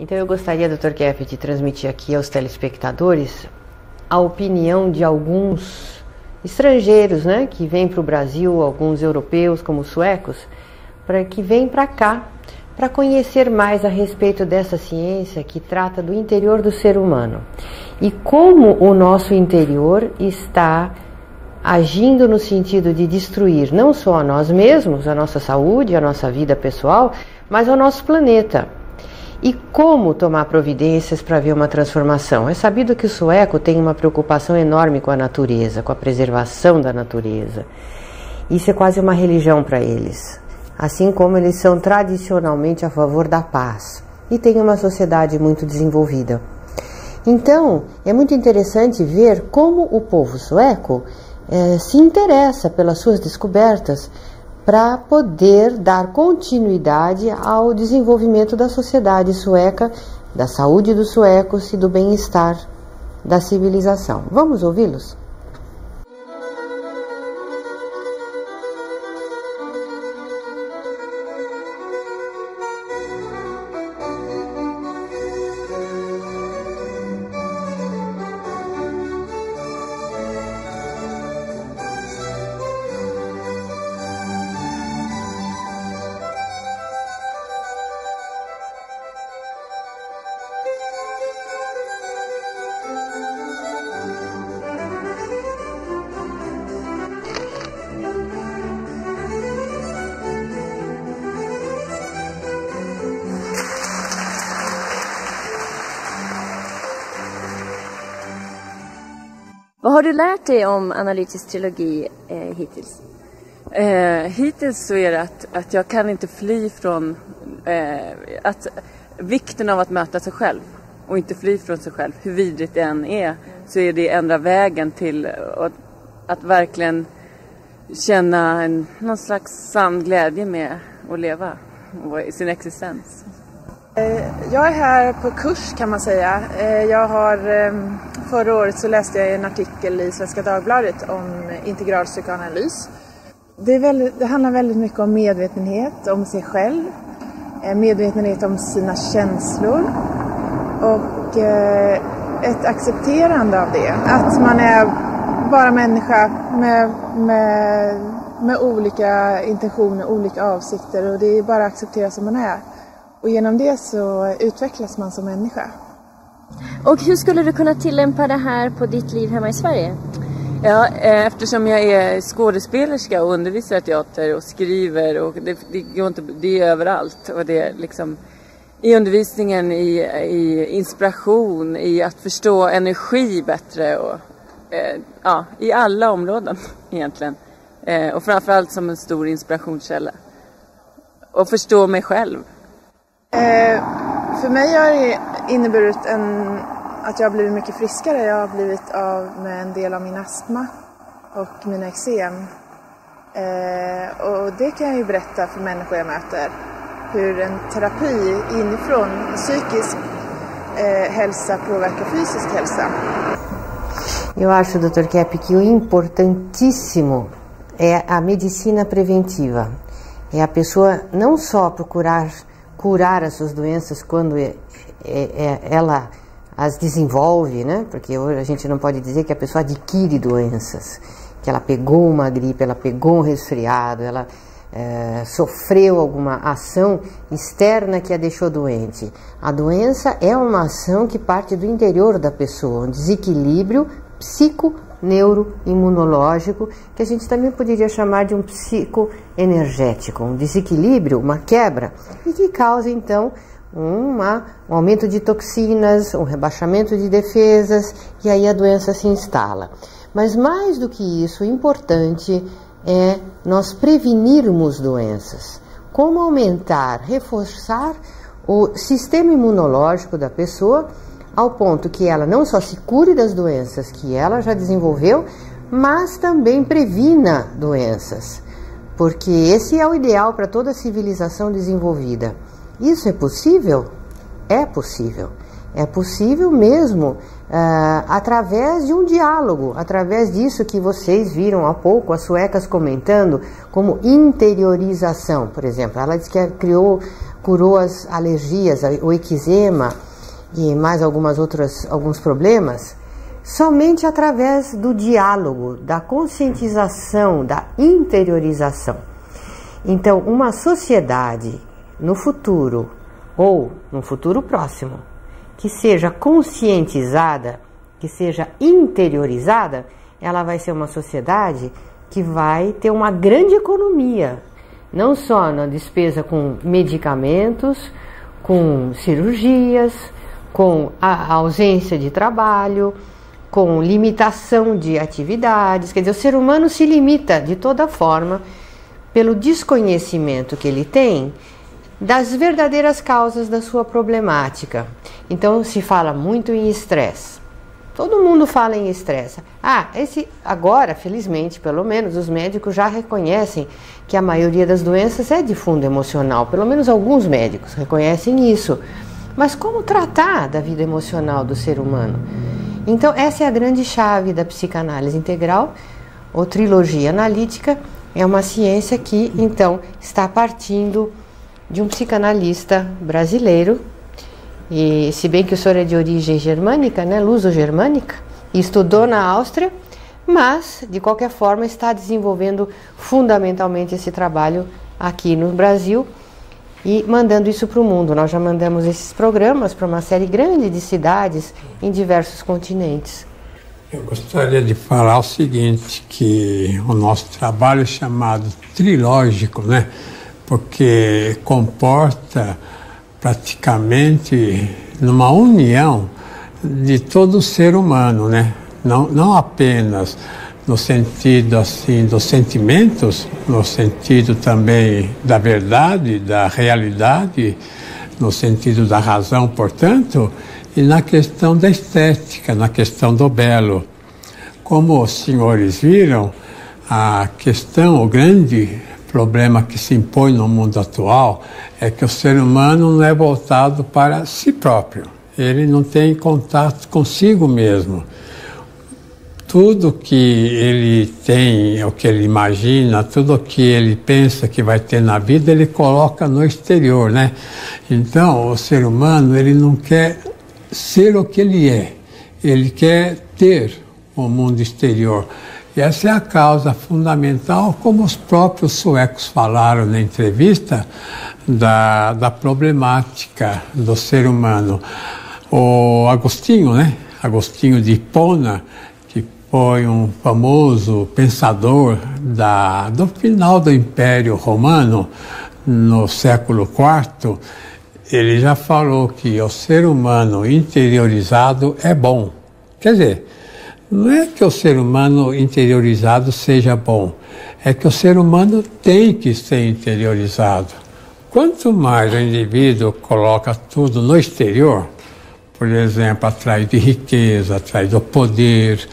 Então eu gostaria, Dr. Kepp, de transmitir aqui aos telespectadores a opinião de alguns estrangeiros, né, que vêm para o Brasil, alguns europeus como suecos, que vêm para cá para conhecer mais a respeito dessa ciência que trata do interior do ser humano e como o nosso interior está agindo no sentido de destruir não só a nós mesmos, a nossa saúde, a nossa vida pessoal, mas ao nosso planeta. E como tomar providências para ver uma transformação? É sabido que o sueco tem uma preocupação enorme com a natureza, com a preservação da natureza. Isso é quase uma religião para eles. Assim como eles são tradicionalmente a favor da paz e têm uma sociedade muito desenvolvida. Então, é muito interessante ver como o povo sueco se interessa pelas suas descobertas para poder dar continuidade ao desenvolvimento da sociedade sueca, da saúde dos suecos e do bem-estar da civilização. Vamos ouvi-los? Vad har du lärt dig om analytisk trilogi hittills? Hittills så är det att jag kan inte fly från vikten av att möta sig själv och inte fly från sig själv. Hur vidrigt det än är så är det enda vägen till att verkligen känna någon slags sann glädje med att leva och sin existens. Jag är här på kurs kan man säga. Förra året så läste jag en artikel i Svenska Dagbladet om integral psykoanalys. Det handlar väldigt mycket om medvetenhet om sig själv, medvetenhet om sina känslor och ett accepterande av det. Att man är bara människa med olika intentioner, olika avsikter och det är bara att acceptera som man är. Och genom det så utvecklas man som människa. Och hur skulle du kunna tillämpa det här på ditt liv hemma i Sverige? Ja, eftersom jag är skådespelerska och undervisar teater och skriver och det är överallt och det är liksom i undervisningen, i inspiration, i att förstå energi bättre och i alla områden egentligen. Och framförallt som en stor inspirationskälla. Och förstå mig själv. För mig har det inneburit att jag har blivit mycket friskare. Jag har blivit av med en del av min astma och mina eksem. Och det kan jag ju berätta för människor jag möter. Hur en terapi inifrån psykisk hälsa påverkar fysisk hälsa. Eu acho, Dr. Kepp, que o importantíssimo é a medicina preventiva. É a pessoa não só procurar curar as suas doenças quando ela as desenvolve, né? Porque hoje a gente não pode dizer que a pessoa adquire doenças, que ela pegou uma gripe, ela pegou um resfriado, ela sofreu alguma ação externa que a deixou doente. A doença é uma ação que parte do interior da pessoa, um desequilíbrio psico-neuroimunológico, que a gente também poderia chamar de um psicoenergético, um desequilíbrio, uma quebra, e que causa então um aumento de toxinas, um rebaixamento de defesas, e aí a doença se instala. Mas mais do que isso, o importante é nós prevenirmos doenças. Como aumentar, reforçar o sistema imunológico da pessoa, ao ponto que ela não só se cure das doenças que ela já desenvolveu, mas também previna doenças. Porque esse é o ideal para toda civilização desenvolvida. Isso é possível? É possível. É possível mesmo através de um diálogo, através disso que vocês viram há pouco, as suecas comentando, como interiorização, por exemplo. Ela disse que criou curou as alergias, o eczema e mais alguns problemas, somente através do diálogo, da conscientização, da interiorização. Então, uma sociedade no futuro, ou no futuro próximo, que seja conscientizada, que seja interiorizada, ela vai ser uma sociedade que vai ter uma grande economia, não só na despesa com medicamentos, com cirurgias, com a ausência de trabalho, com limitação de atividades. Quer dizer, o ser humano se limita de toda forma pelo desconhecimento que ele tem das verdadeiras causas da sua problemática. Então se fala muito em estresse. Todo mundo fala em estresse. Agora, felizmente, pelo menos, os médicos já reconhecem que a maioria das doenças é de fundo emocional. Pelo menos alguns médicos reconhecem isso. Mas como tratar da vida emocional do ser humano? Então, essa é a grande chave da psicanálise integral, ou trilogia analítica. É uma ciência que, então, está partindo de um psicanalista brasileiro. E se bem que o senhor é de origem germânica, né, luso-germânica, e estudou na Áustria, mas, de qualquer forma, está desenvolvendo fundamentalmente esse trabalho aqui no Brasil e mandando isso para o mundo. Nós já mandamos esses programas para uma série grande de cidades em diversos continentes. Eu gostaria de falar o seguinte, que o nosso trabalho é chamado trilógico, né? Porque comporta praticamente numa união de todo o ser humano, né? Não apenas no sentido assim dos sentimentos, no sentido também da verdade, da realidade, no sentido da razão, portanto, e na questão da estética, na questão do belo. Como os senhores viram, a questão, o grande problema que se impõe no mundo atual é que o ser humano não é voltado para si próprio. Ele não tem contato consigo mesmo. Tudo que ele tem, o que ele imagina, tudo o que ele pensa que vai ter na vida, ele coloca no exterior, né? Então, o ser humano, ele não quer ser o que ele é. Ele quer ter o mundo exterior. E essa é a causa fundamental, como os próprios suecos falaram na entrevista, da problemática do ser humano. O Agostinho, né? Agostinho de Hipona, que foi um famoso pensador do final do Império Romano, no século IV, ele já falou que o ser humano interiorizado é bom. Quer dizer, não é que o ser humano interiorizado seja bom, é que o ser humano tem que ser interiorizado. Quanto mais o indivíduo coloca tudo no exterior, por exemplo, atrás de riqueza, atrás do poder,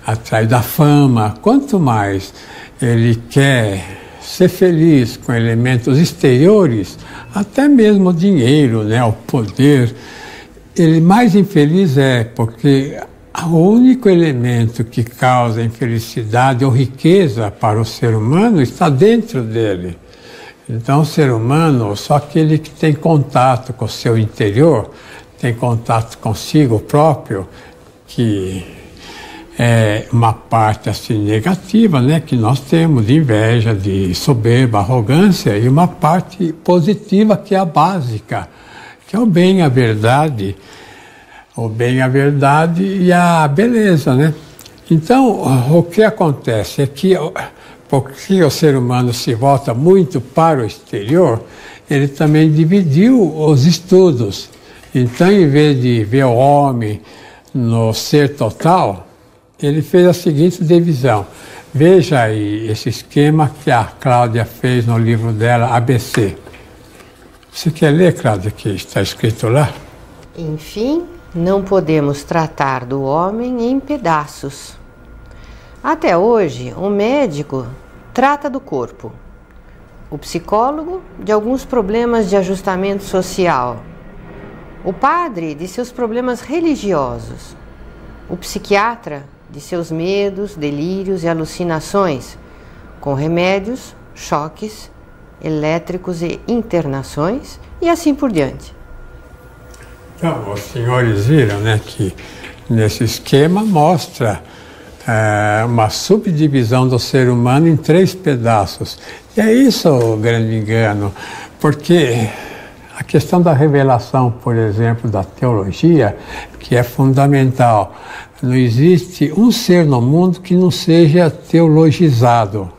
atrás da fama, quanto mais ele quer ser feliz com elementos exteriores, até mesmo o dinheiro, né, o poder, ele mais infeliz é, porque o único elemento que causa infelicidade ou riqueza para o ser humano está dentro dele. Então, o ser humano, só aquele que tem contato com o seu interior, tem contato consigo próprio, que é uma parte assim negativa, né, que nós temos de inveja, de soberba, arrogância, e uma parte positiva que é a básica, que é o bem, a verdade. O bem, a verdade e a beleza, né? Então, o que acontece é que, porque o ser humano se volta muito para o exterior, ele também dividiu os estudos. Então, em vez de ver o homem no ser total, ele fez a seguinte divisão. Veja aí esse esquema que a Cláudia fez no livro dela, ABC. Você quer ler, Cláudia, que está escrito lá? Enfim, não podemos tratar do homem em pedaços. Até hoje, o médico trata do corpo, o psicólogo de alguns problemas de ajustamento social, o padre de seus problemas religiosos, o psiquiatra de seus medos, delírios e alucinações, com remédios, choques elétricos e internações, e assim por diante. Então, os senhores viram, né, que nesse esquema mostra uma subdivisão do ser humano em 3 pedaços. E é isso o grande engano, porque a questão da revelação, por exemplo, da teologia, que é fundamental. Não existe um ser no mundo que não seja teologizado.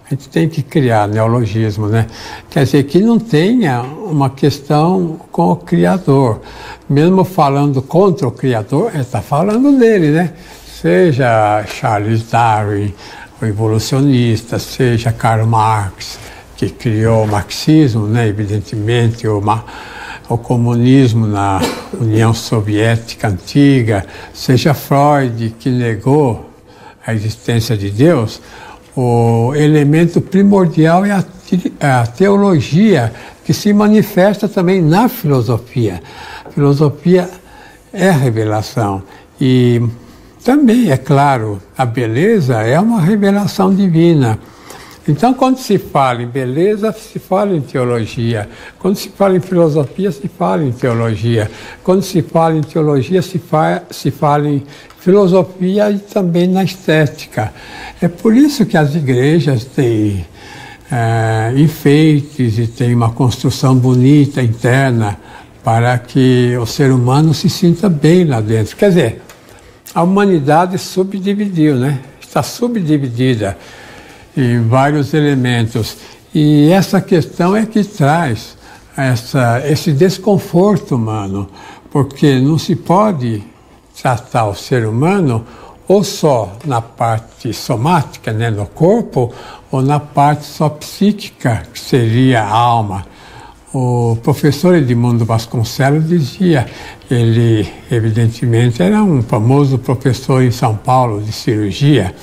A gente tem que criar neologismo, né? Quer dizer, que não tenha uma questão com o Criador. Mesmo falando contra o Criador, ele está falando dele, né? Seja Charles Darwin, o evolucionista, seja Karl Marx, que criou o marxismo, né? Evidentemente, o comunismo na União Soviética antiga, seja Freud, que negou a existência de Deus. O elemento primordial é a teologia, que se manifesta também na filosofia. A filosofia é revelação. E também, é claro, a beleza é uma revelação divina. Então, quando se fala em beleza, se fala em teologia. Quando se fala em filosofia, se fala em teologia. Quando se fala em teologia, se fala em filosofia e também na estética. É por isso que as igrejas têm enfeites e têm uma construção bonita interna para que o ser humano se sinta bem lá dentro. Quer dizer, a humanidade subdividiu, né? Está subdividida em vários elementos. E essa questão é que traz esse desconforto humano, porque não se pode tratar o ser humano ou só na parte somática, né, no corpo, ou na parte só psíquica, que seria a alma. O professor Edmundo Vasconcelos dizia, ele evidentemente era um famoso professor em São Paulo de cirurgia.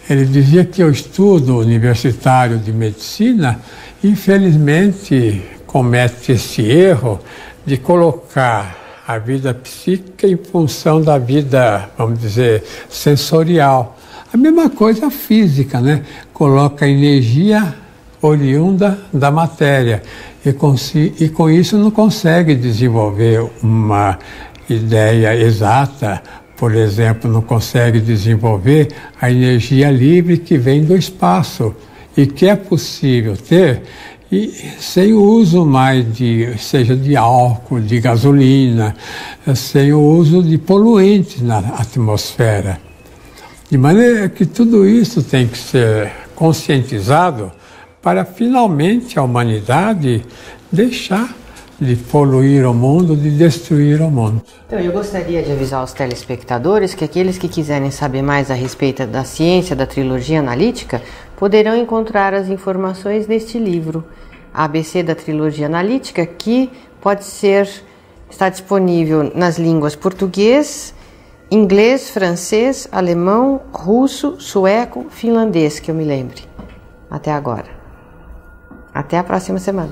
Ele dizia que o estudo universitário de medicina, infelizmente, comete esse erro de colocar a vida psíquica em função da vida, vamos dizer, sensorial. A mesma coisa a física, né? Coloca energia oriunda da matéria e com isso não consegue desenvolver uma ideia exata. Por exemplo, não consegue desenvolver a energia livre que vem do espaço e que é possível ter e sem o uso mais seja de álcool, de gasolina, sem o uso de poluentes na atmosfera. De maneira que tudo isso tem que ser conscientizado para finalmente a humanidade deixar de poluir o mundo, de destruir o mundo. Então, eu gostaria de avisar aos telespectadores que aqueles que quiserem saber mais a respeito da ciência da trilogia analítica poderão encontrar as informações neste livro, ABC da Trilogia Analítica, que está disponível nas línguas português, inglês, francês, alemão, russo, sueco, finlandês, que eu me lembre. Até agora. Até a próxima semana.